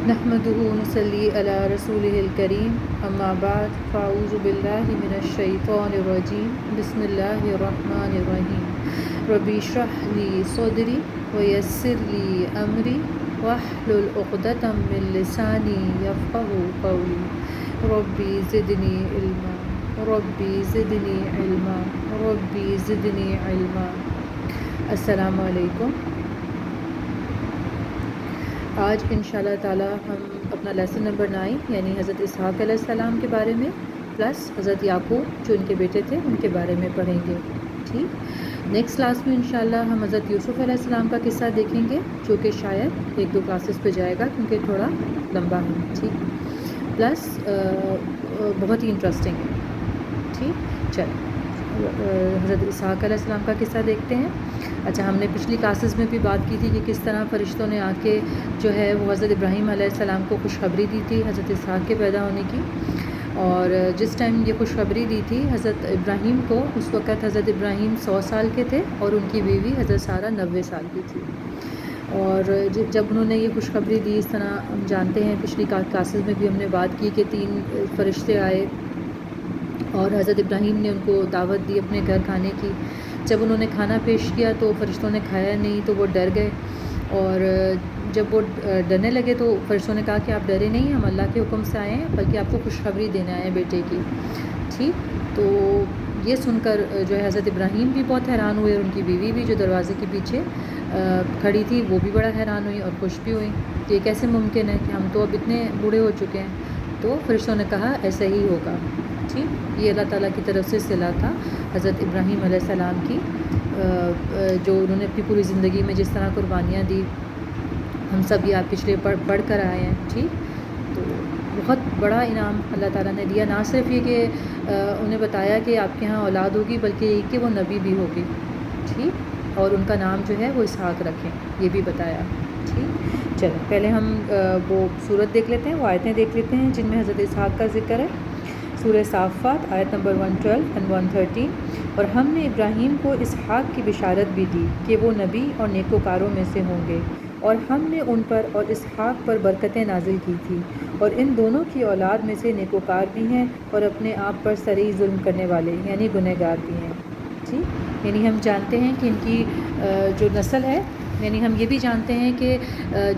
نحمده ونصلي على رسوله الكريم اما بعد فاعوذ بالله من الشيطان الرجيم بسم الله الرحمن الرحيم ربي اشرح لي صدري ويسر لي امري واحلل عقدة من لساني يفقهوا قولي ربي زدني علما ربي زدني علما ربي زدني علما۔ السلام علیکم۔ آج انشاءاللہ تعالی ہم اپنا لیسن نمبر 9 یعنی حضرت اسحاق علیہ السلام کے بارے میں پلس حضرت یعقوب جو ان کے بیٹے تھے ان کے بارے میں پڑھیں گے۔ ٹھیک، نیکسٹ کلاس میں انشاءاللہ ہم حضرت یوسف علیہ السلام کا قصہ دیکھیں گے جو کہ شاید 1-2 کلاسز پہ جائے گا کیونکہ تھوڑا لمبا ہے۔ ٹھیک، پلس بہت ہی انٹرسٹنگ ہے۔ ٹھیک، چلیں حضرت اسحاق علیہ السلام کا قصہ دیکھتے ہیں۔ اچھا، ہم نے پچھلی کلاسز میں بھی بات کی تھی کہ کس طرح فرشتوں نے آ کے جو ہے وہ حضرت ابراہیم علیہ السلام کو خوشخبری دی تھی حضرت اسحاق کے پیدا ہونے کی، اور جس ٹائم یہ خوشخبری دی تھی حضرت ابراہیم کو، اس وقت حضرت ابراہیم 100 سال کے تھے اور ان کی بیوی حضرت سارہ 90 سال کی تھی۔ اور جب انہوں نے یہ خوشخبری دی، اس طرح ہم جانتے ہیں پچھلی کلاسز میں بھی ہم نے بات کی کہ 3 فرشتے آئے اور حضرت ابراہیم نے ان کو دعوت دی اپنے گھر کھانے کی۔ جب انہوں نے کھانا پیش کیا تو فرشتوں نے کھایا نہیں تو وہ ڈر گئے، اور جب وہ ڈرنے لگے تو فرشتوں نے کہا کہ آپ ڈرے نہیں، ہم اللہ کے حکم سے آئے ہیں بلکہ آپ کو خوشخبری دینے آئے ہیں بیٹے کی۔ ٹھیک، تو یہ سن کر جو ہے حضرت ابراہیم بھی بہت حیران ہوئے اور ان کی بیوی بھی جو دروازے کے پیچھے کھڑی تھی وہ بھی بڑا حیران ہوئی اور خوش بھی ہوئی کہ یہ کیسے ممکن ہے کہ ہم تو اب اتنے بوڑھے ہو چکے ہیں۔ تو فرشتوں نے کہا ایسا ہی ہوگا۔ ٹھیک، یہ اللہ تعالیٰ کی طرف سے صلہ تھا حضرت ابراہیم علیہ السلام کی، جو انہوں نے اپنی پوری زندگی میں جس طرح قربانیاں دی، ہم سب یہ پچھلے پڑھ کر آئے ہیں۔ ٹھیک، تو بہت بڑا انعام اللہ تعالیٰ نے دیا، نہ صرف یہ کہ انہیں بتایا کہ آپ کے ہاں اولاد ہوگی بلکہ یہ کہ وہ نبی بھی ہوگی۔ ٹھیک، اور ان کا نام جو ہے وہ اسحاق رکھیں، یہ بھی بتایا۔ ٹھیک، چلیں پہلے ہم وہ صورت دیکھ لیتے ہیں، وہ آیتیں دیکھ لیتے ہیں جن میں حضرت اسحاق کا ذکر ہے۔ سورہ صافات آیت نمبر 112 and 113۔ اور ہم نے ابراہیم کو اسحاق کی بشارت بھی دی کہ وہ نبی اور نیکوکاروں میں سے ہوں گے، اور ہم نے ان پر اور اسحاق پر برکتیں نازل کی تھی، اور ان دونوں کی اولاد میں سے نیکوکار بھی ہیں اور اپنے آپ پر سرعی ظلم کرنے والے یعنی گنہگار بھی ہیں۔ ٹھیک، یعنی ہم جانتے ہیں کہ ان کی جو نسل ہے، یعنی ہم یہ بھی جانتے ہیں کہ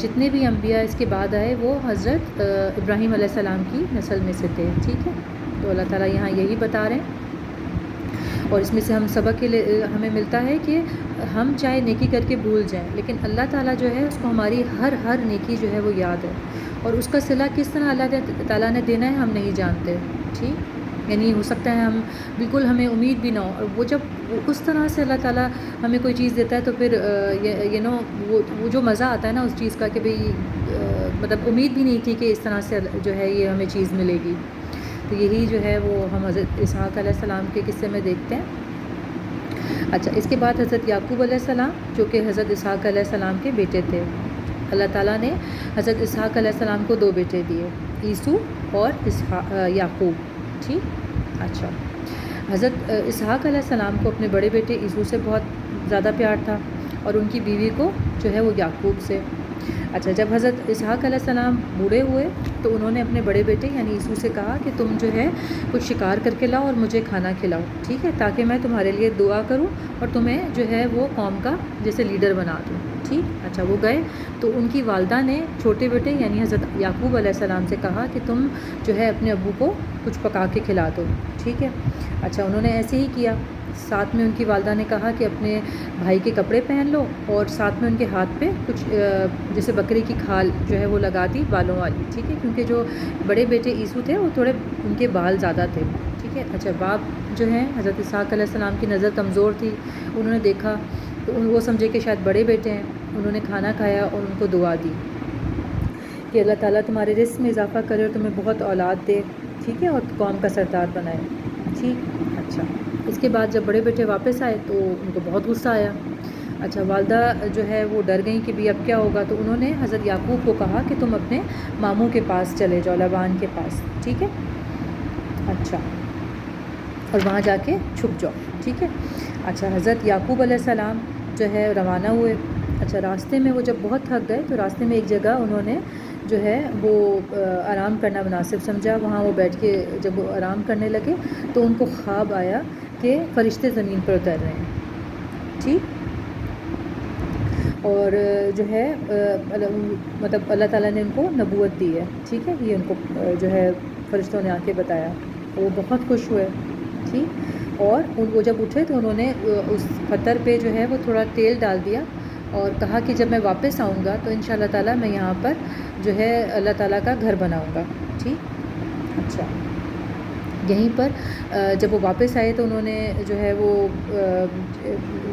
جتنے بھی انبیاء اس کے بعد آئے وہ حضرت ابراہیم علیہ السلام کی نسل میں سے تھے۔ ٹھیک ہے، تو اللہ تعالیٰ یہاں یہی بتا رہے ہیں، اور اس میں سے ہم سبق کے لیے ہمیں ملتا ہے کہ ہم چاہے نیکی کر کے بھول جائیں لیکن اللہ تعالیٰ جو ہے اس کو ہماری ہر نیکی جو ہے وہ یاد ہے، اور اس کا صلہ کس طرح اللہ تعالیٰ نے دینا ہے ہم نہیں جانتے۔ ٹھیک، یعنی ہو سکتا ہے ہم بالکل ہمیں امید بھی نہ ہو، اور وہ جب اس طرح سے اللہ تعالیٰ ہمیں کوئی چیز دیتا ہے تو پھر وہ جو مزہ آتا ہے نا اس چیز کا کہ بھئی مطلب امید بھی نہیں تھی کہ اس طرح سے جو ہے یہ ہمیں چیز ملے گی۔ تو یہی جو ہے وہ ہم حضرت اسحاق علیہ السلام کے قصے میں دیکھتے ہیں۔ اچھا، اس کے بعد حضرت یعقوب علیہ السلام جو کہ حضرت اسحاق علیہ السلام کے بیٹے تھے۔ اللہ تعالیٰ نے حضرت اسحاق علیہ السلام کو 2 بیٹے دیے، عیسو اور یعقوب۔ ٹھیک، اچھا، حضرت اسحاق علیہ السلام کو اپنے بڑے بیٹے عیسو سے بہت زیادہ پیار تھا اور ان کی بیوی کو جو ہے وہ یعقوب سے۔ اچھا، جب حضرت اسحاق علیہ السلام بوڑھے ہوئے تو انہوں نے اپنے بڑے بیٹے یعنی عیسو سے کہا کہ تم جو ہے کچھ شکار کر کے لاؤ اور مجھے کھانا کھلاؤ، ٹھیک ہے، تاکہ میں تمہارے لیے دعا کروں اور تمہیں جو ہے وہ قوم کا جیسے لیڈر بنا دوں۔ ٹھیک، اچھا، وہ گئے تو ان کی والدہ نے چھوٹے بیٹے یعنی حضرت یعقوب علیہ السلام سے کہا کہ تم جو ہے اپنے ابو کو کچھ پکا کے کھلا دو۔ ٹھیک ہے، اچھا، انہوں نے ایسے ہی کیا۔ ساتھ میں ان کی والدہ نے کہا کہ اپنے بھائی کے کپڑے پہن لو، اور ساتھ میں ان کے ہاتھ پہ کچھ جیسے بکری کی کھال جو ہے وہ لگا دی بالوں والی۔ ٹھیک ہے، کیونکہ جو بڑے بیٹے عیسو تھے وہ تھوڑے ان کے بال زیادہ تھے۔ ٹھیک ہے، اچھا، باپ جو ہیں حضرت اسحاق علیہ السلام کی نظر کمزور تھی، انہوں نے دیکھا تو وہ سمجھے کہ شاید بڑے بیٹے ہیں، انہوں نے کھانا کھایا اور ان کو دعا دی کہ اللہ تعالیٰ تمہارے رزق میں اضافہ کرے اور تمہیں بہت اولاد دے، ٹھیک ہے، اور قوم کا سردار بنائے۔ ٹھیک، اچھا، اس کے بعد جب بڑے بیٹے واپس آئے تو ان کو بہت غصہ آیا۔ اچھا، والدہ جو ہے وہ ڈر گئیں کہ بھی اب کیا ہوگا، تو انہوں نے حضرت یعقوب کو کہا کہ تم اپنے ماموں کے پاس چلے جاؤ، لبان کے پاس۔ ٹھیک ہے، اچھا، اور وہاں جا کے چھپ جاؤ۔ ٹھیک ہے، اچھا، حضرت یعقوب علیہ السلام جو ہے روانہ ہوئے۔ اچھا، راستے میں وہ جب بہت تھک گئے تو راستے میں ایک جگہ انہوں نے جو ہے وہ آرام کرنا مناسب سمجھا. وہاں وہ بیٹھ کے جب وہ آرام کرنے لگے تو ان کو خواب آیا کہ فرشتے زمین پر اتر رہے ہیں. ٹھیک. اور جو ہے مطلب اللہ تعالیٰ نے ان کو نبوت دی ہے. ٹھیک ہے. یہ ان کو جو ہے فرشتوں نے آ کے بتایا. وہ بہت خوش ہوئے. ٹھیک. اور وہ جب اٹھے تو انہوں نے اس پتھر پہ جو ہے وہ تھوڑا تیل ڈال دیا اور کہا کہ جب میں واپس آؤں گا تو ان شاء اللہ تعالیٰ میں یہاں پر جو ہے اللہ تعالیٰ کا گھر بناؤں گا. ٹھیک. اچھا. یہیں پر جب وہ واپس آئے تو انہوں نے جو ہے وہ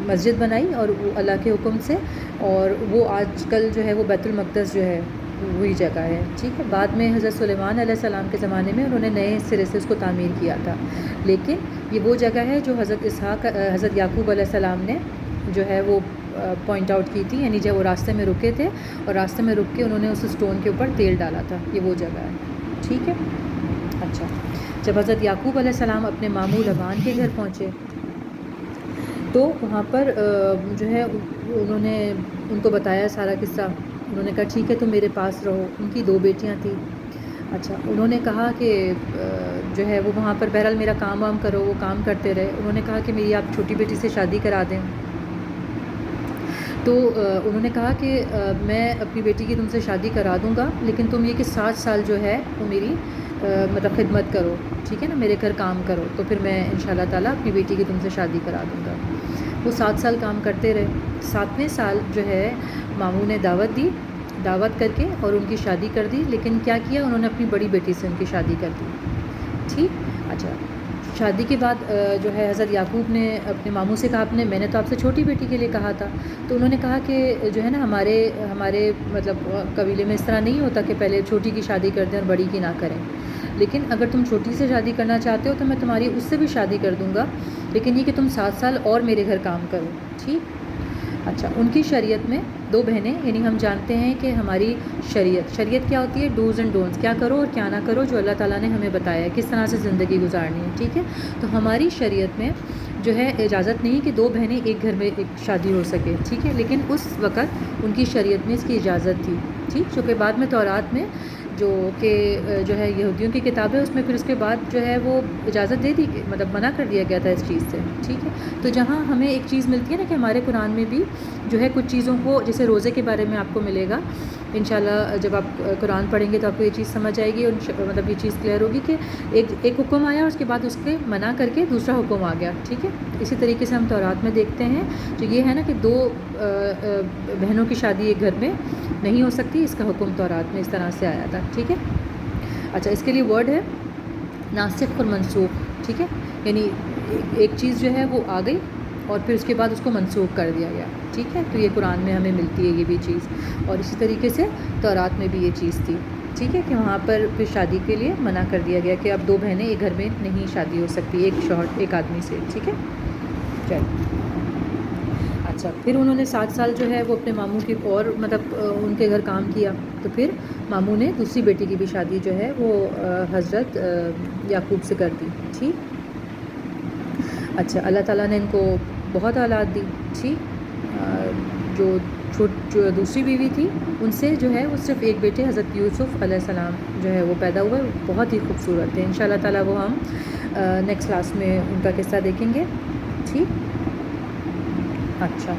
مسجد بنائی اور وہ اللہ کے حکم سے, اور وہ آج کل جو ہے وہ بیت المقدس جو ہے وہی جگہ ہے. ٹھیک ہے. بعد میں حضرت سلیمان علیہ السلام کے زمانے میں انہوں نے نئے سرے سے اس کو تعمیر کیا تھا, لیکن یہ وہ جگہ ہے جو حضرت یعقوب علیہ السلام نے جو ہے وہ پوائنٹ آؤٹ کی تھی, یعنی جب وہ راستے میں رکے تھے اور راستے میں رک کے انہوں نے اس اسٹون کے اوپر تیل ڈالا تھا. یہ وہ جگہ ہے. ٹھیک ہے. اچھا. جب حضرت یعقوب علیہ السلام اپنے ماموں لبان کے گھر پہنچے تو وہاں پر جو ہے انہوں نے ان کو بتایا سارا قصہ. انہوں نے کہا ٹھیک ہے تم میرے پاس رہو. ان کی 2 بیٹیاں تھیں. اچھا. انہوں نے کہا کہ جو ہے وہ وہاں پر بہرحال میرا کام وام کرو. وہ کام کرتے رہے. انہوں نے کہا کہ میری آپ چھوٹی بیٹی سے شادی کرا دیں. تو انہوں نے کہا کہ میں اپنی بیٹی کی تم سے شادی کرا دوں گا, لیکن تم یہ کہ 7 سال جو ہے وہ میری مطلب خدمت کرو. ٹھیک ہے نا, میرے گھر کام کرو, تو پھر میں ان شاء اللہ تعالیٰ اپنی بیٹی کی تم سے شادی کرا دوں گا. وہ 7 سال کام کرتے رہے. 7ویں سال جو ہے ماموں نے دعوت کر کے اور ان کی شادی کر دی. لیکن کیا کیا انہوں نے اپنی بڑی بیٹی سے ان کی شادی کر دی. ٹھیک. اچھا. شادی کے بعد جو ہے حضرت یعقوب نے اپنے ماموں سے کہا میں نے تو آپ سے چھوٹی بیٹی کے لیے کہا تھا. تو انہوں نے کہا کہ جو ہے نا ہمارے مطلب قبیلے میں اس طرح نہیں ہوتا کہ پہلے چھوٹی کی شادی کر دیں اور بڑی کی نہ کریں. لیکن اگر تم چھوٹی سے شادی کرنا چاہتے ہو تو میں تمہاری اس سے بھی شادی کر دوں گا, لیکن یہ کہ تم 7 سال اور میرے گھر کام کرو. ٹھیک. اچھا. ان کی شریعت میں 2 بہنیں, یعنی ہم جانتے ہیں کہ ہماری شریعت کیا ہوتی ہے, ڈوز اینڈ ڈونٹس, کیا کرو اور کیا نہ کرو, جو اللہ تعالیٰ نے ہمیں بتایا ہے کس طرح سے زندگی گزارنی ہے. ٹھیک ہے. تو ہماری شریعت میں جو ہے اجازت نہیں کہ 2 بہنیں ایک گھر میں ایک شادی ہو سکے. ٹھیک ہے. لیکن اس وقت ان کی شریعت میں اس کی اجازت تھی. ٹھیک. چونکہ بعد میں تورات میں جو کہ جو ہے یہودیوں کی کتاب ہے اس میں پھر اس کے بعد جو ہے وہ اجازت دے دی, مطلب منع کر دیا گیا تھا اس چیز سے. ٹھیک ہے. تو جہاں ہمیں ایک چیز ملتی ہے نا کہ ہمارے قرآن میں بھی جو ہے کچھ چیزوں کو, جیسے روزے کے بارے میں آپ کو ملے گا انشاءاللہ, جب آپ قرآن پڑھیں گے تو آپ کو یہ چیز سمجھ آئے گی, مطلب یہ چیز کلیئر ہوگی کہ ایک حکم آیا اس کے بعد اس کے منع کر کے دوسرا حکم آ گیا. ٹھیک ہے. اسی طریقے سے ہم تورات میں دیکھتے ہیں جو یہ ہے نا کہ 2 بہنوں کی شادی ایک گھر میں نہیں ہو سکتی, اس کا حکم تورات میں اس طرح سے آیا تھا. ٹھیک ہے. اچھا. اس کے لیے ورڈ ہے ناسخ اور منسوخ. ٹھیک ہے. یعنی ایک چیز جو ہے وہ آ گئی اور پھر اس کے بعد اس کو منسوخ کر دیا گیا. ٹھیک ہے. تو یہ قرآن میں ہمیں ملتی ہے یہ بھی چیز, اور اسی طریقے سے تورات میں بھی یہ چیز تھی. ٹھیک ہے. کہ وہاں پر پھر شادی کے لیے منع کر دیا گیا کہ اب 2 بہنیں ایک گھر میں نہیں شادی ہو سکتی ایک شوہر ایک آدمی سے. ٹھیک ہے. چلیے. اچھا. پھر انہوں نے 7 سال جو ہے وہ اپنے ماموں کی اور مطلب ان کے گھر کام کیا. تو پھر ماموں نے دوسری بیٹی کی بھی شادی جو ہے وہ حضرت یعقوب سے کر دی. ٹھیک. اچھا. اللہ تعالیٰ نے ان کو بہت اولاد دی. ٹھیک. جو دوسری بیوی تھی ان سے جو ہے وہ صرف ایک بیٹے حضرت یوسف علیہ السلام جو ہے وہ پیدا ہوئے. بہت ہی خوبصورت تھے. ان شاء اللہ تعالیٰ وہ ہم نیکسٹ کلاس میں ان کا قصہ دیکھیں گے. ٹھیک. اچھا.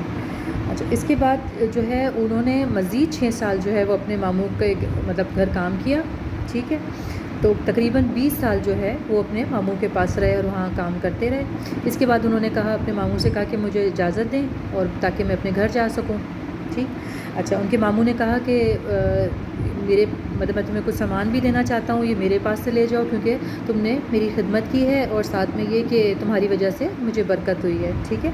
اس کے بعد جو ہے انہوں نے مزید 6 سال جو ہے وہ اپنے ماموں کے مطلب گھر کام کیا. ٹھیک ہے. تو تقریباً 20 سال جو ہے وہ اپنے ماموں کے پاس رہے اور وہاں کام کرتے رہے. اس کے بعد انہوں نے کہا اپنے ماموں سے کہا کہ مجھے اجازت دیں اور تاکہ میں اپنے گھر جا سکوں. ٹھیک. اچھا. ان کے ماموں نے کہا کہ میں تمہیں کچھ سامان بھی دینا چاہتا ہوں, یہ میرے پاس سے لے جاؤ کیونکہ تم نے میری خدمت کی ہے اور ساتھ میں یہ کہ تمہاری وجہ سے مجھے برکت ہوئی ہے. ٹھیک ہے.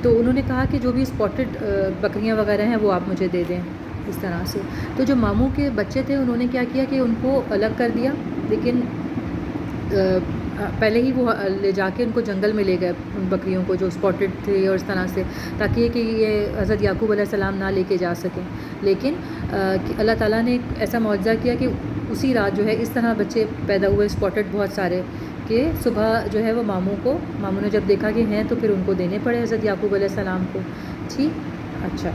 تو انہوں نے کہا کہ جو بھی اسپاٹڈ بکریاں وغیرہ ہیں وہ آپ مجھے دے دیں اس طرح سے. تو جو ماموں کے بچے تھے انہوں نے کیا کیا کہ ان کو الگ کر دیا, لیکن پہلے ہی وہ لے جا کے ان کو جنگل میں لے گئے ان بکریوں کو جو اسپاٹڈ تھے اور اس طرح سے, تاکہ کہ یہ حضرت یعقوب علیہ السلام نہ لے کے جا سکیں. لیکن اللہ تعالیٰ نے ایک ایسا معجزہ کیا کہ اسی رات جو ہے اس طرح بچے پیدا ہوئے اسپاٹڈ بہت سارے کہ صبح جو ہے وہ ماموں نے جب دیکھا کہ ہیں تو پھر ان کو دینے پڑے حضرت یعقوب علیہ السلام کو. ٹھیک. اچھا.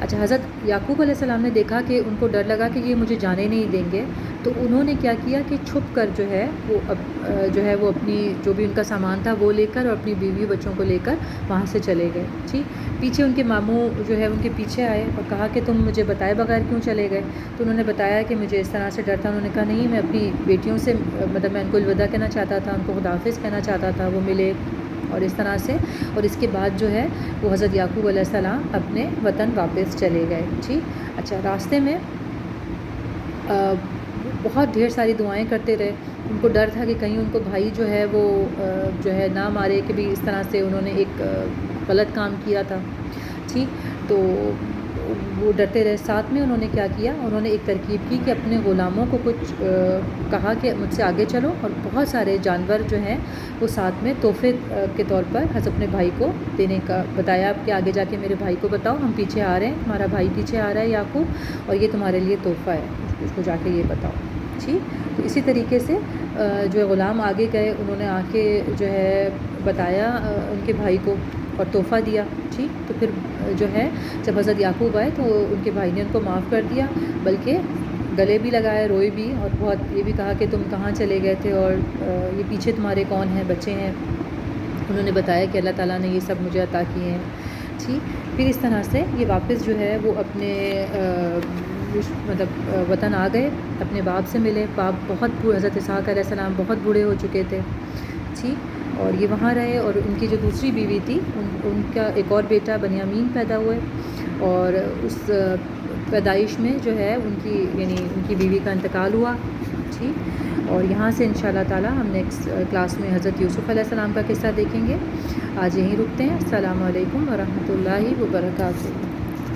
اچھا، حضرت یعقوب علیہ السلام نے دیکھا کہ ان کو ڈر لگا کہ یہ مجھے جانے نہیں دیں گے، تو انہوں نے کیا کیا کہ چھپ کر جو ہے وہ اپنی جو بھی ان کا سامان تھا وہ لے کر اور اپنی بیوی بچوں کو لے کر وہاں سے چلے گئے. ٹھیک، پیچھے ان کے ماموں جو ہے ان کے پیچھے آئے اور کہا کہ تم مجھے بتائے بغیر کیوں چلے گئے؟ تو انہوں نے بتایا کہ مجھے اس طرح سے ڈر تھا. انہوں نے کہا نہیں، میں اپنی بیٹیوں سے مطلب میں ان کو الوداع کہنا چاہتا تھا، ان کو خداحافظ کہنا چاہتا تھا، وہ ملے اور اس طرح سے. اور اس کے بعد جو ہے وہ حضرت یعقوب علیہ السلام اپنے وطن واپس چلے گئے. ٹھیک، اچھا، راستے میں بہت ڈھیر ساری دعائیں کرتے رہے. ان کو ڈر تھا کہ کہیں ان کو بھائی جو ہے وہ جو ہے نہ مارے کہ بھی اس طرح سے انہوں نے ایک غلط کام کیا تھا. ٹھیک، تو وہ ڈرتے رہے. ساتھ میں انہوں نے کیا کیا، انہوں نے ایک ترکیب کی کہ اپنے غلاموں کو کچھ کہا کہ مجھ سے آگے چلو، اور بہت سارے جانور جو ہیں وہ ساتھ میں تحفے کے طور پر حضرت اپنے بھائی کو دینے کا بتایا کہ آگے جا کے میرے بھائی کو بتاؤ ہم پیچھے آ رہے ہیں، ہمارا بھائی پیچھے آ رہا ہے یعقوب، اور یہ تمہارے لیے تحفہ ہے، اس کو جا کے یہ بتاؤ. ٹھیک، تو اسی طریقے سے جو ہے غلام آگے گئے، انہوں نے آ کے جو ہے بتایا ان کے بھائی کو اور تحفہ دیا. ٹھیک، تو پھر جو ہے جب حضرت یعقوب آئے تو ان کے بھائی نے ان کو معاف کر دیا، بلکہ گلے بھی لگائے، روئے بھی، اور بہت یہ بھی کہا کہ تم کہاں چلے گئے تھے اور یہ پیچھے تمہارے کون ہیں، بچے ہیں. انہوں نے بتایا کہ اللہ تعالیٰ نے یہ سب مجھے عطا کیے ہیں. ٹھیک، پھر اس طرح سے یہ واپس جو ہے وہ اپنے مطلب وطن آ گئے، اپنے باپ سے ملے. باپ بہت حضرت اسحاق علیہ السلام بہت بوڑھے ہو چکے تھے. ٹھیک، اور یہ وہاں رہے، اور ان کی جو دوسری بیوی تھی ان کا ایک اور بیٹا بنیامین پیدا ہوئے، اور اس پیدائش میں جو ہے ان کی بیوی کا انتقال ہوا. ٹھیک، اور یہاں سے انشاءاللہ تعالی ہم نیکسٹ کلاس میں حضرت یوسف علیہ السلام کا قصہ دیکھیں گے. آج یہیں رکتے ہیں. السلام علیکم ورحمۃ اللہ وبرکاتہ.